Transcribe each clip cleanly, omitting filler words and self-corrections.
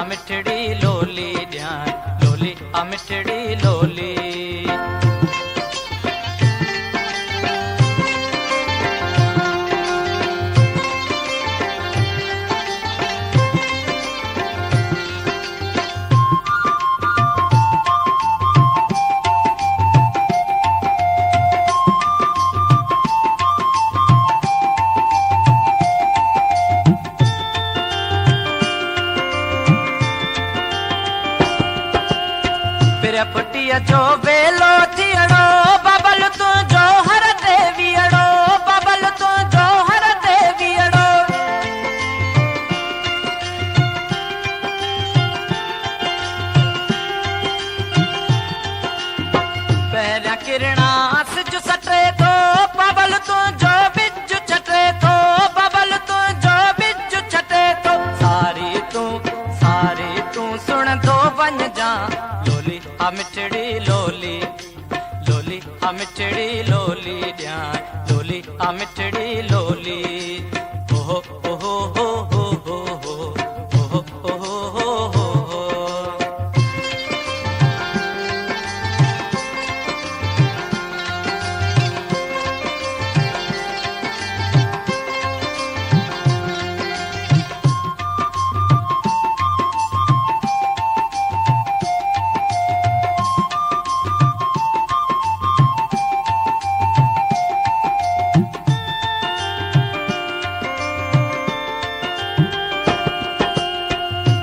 मिठड़ी लोली ध्यान लोली मिठड़ी लोली। पटिया जो बेलो थियड़ो बबल तू जो हर देवियड़ो बबल तू जो हर देवियड़ो। पैरा किरणा सिज सटे तो बबल तू जो बिज छटे तो बबल तू जो बिज छटे तो सारी तू सुन दो बन जा लोली मिठड़ी लोली लोली मिठड़ी लोली ध्यान लोली मिठड़ी लोली। ओहो ओहो हो हो हो हो ओहो हो हो।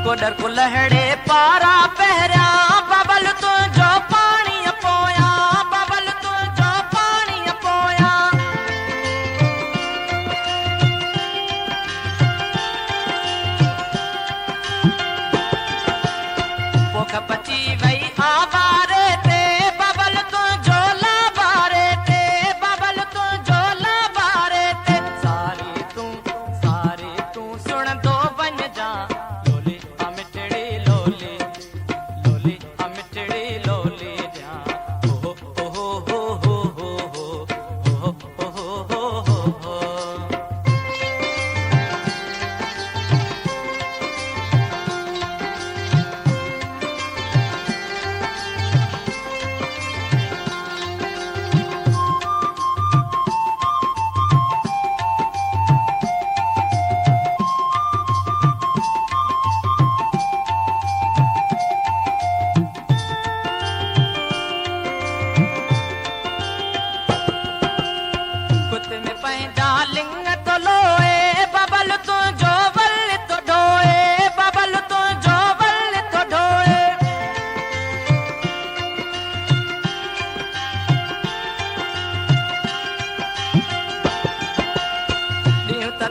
कोडर को लहड़े पारा पहरा बबल तू जो पानी पोया बबल तू जो पानी पोया। पोख पची वही आवारे ते बबल तू जो लाबारे ते बबल तू जो लाबारे ते सारी तू सुन दो बन जा मिठड़ी लोली लोली मिठड़ी लोली ध्यान ओहो ओहो हो हो हो ओहो ओहो हो।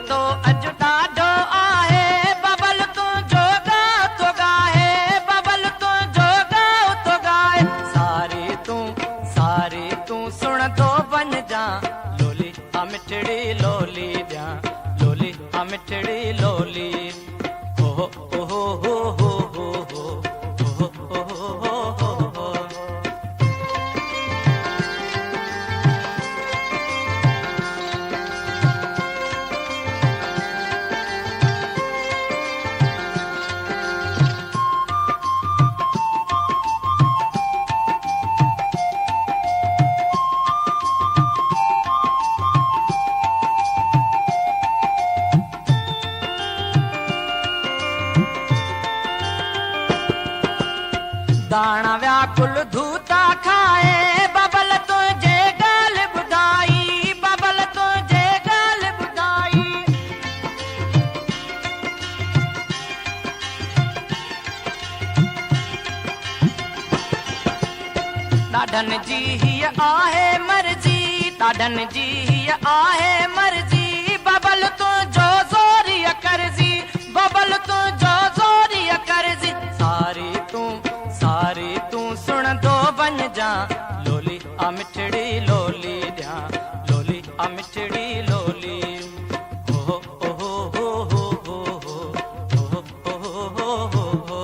तो अज ॾाढो आहे बबल तू जो ॻाओ तो गाए बबल तू जो ॻाओ तो गाए सारी तू सुन तो बन जा लोली मिठड़ी लोली ध्या लोली मिठड़ी लोली। ओहो ओहो हो हो हो हो ओहो हो हो। दाना व्याकुल धूता खाए बबल तुझे गाल बुधाई बबल तुझे गाल बुधाई। ॾाढन जी हीअ आहे मर्जी ॾाढन जी हीअ आहे मर्जी बबल तुझो ज़ोरी करजी बबल तुझो ज़ोरी करजी। सारी तू सुन दो बन जा लोली मिठड़ी लोली ध्या लोली मिठड़ी लोली। ओहो ओहो हो हो हो हो हो हो।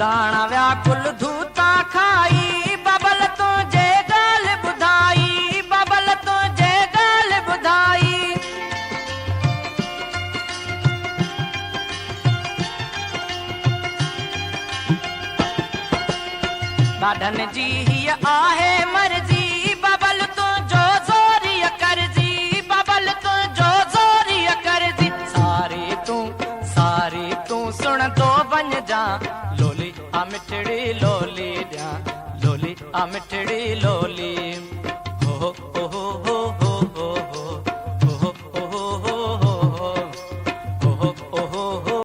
दाणा व्याकुल धूता खाई बबल तुझे गाल बुधाई बबल तुझे गाल बुधाई ॾाढनि जी हीअ आहे मर्ज़ी बबल तुंहिंजो ज़ोरीअ करजी बबल तुंहिंजो ज़ोरीअ करजी सारी तूं सुणंदो वञ जा लोली आ मिठड़ी लोली ॾियां लोली आ मिठड़ी लोली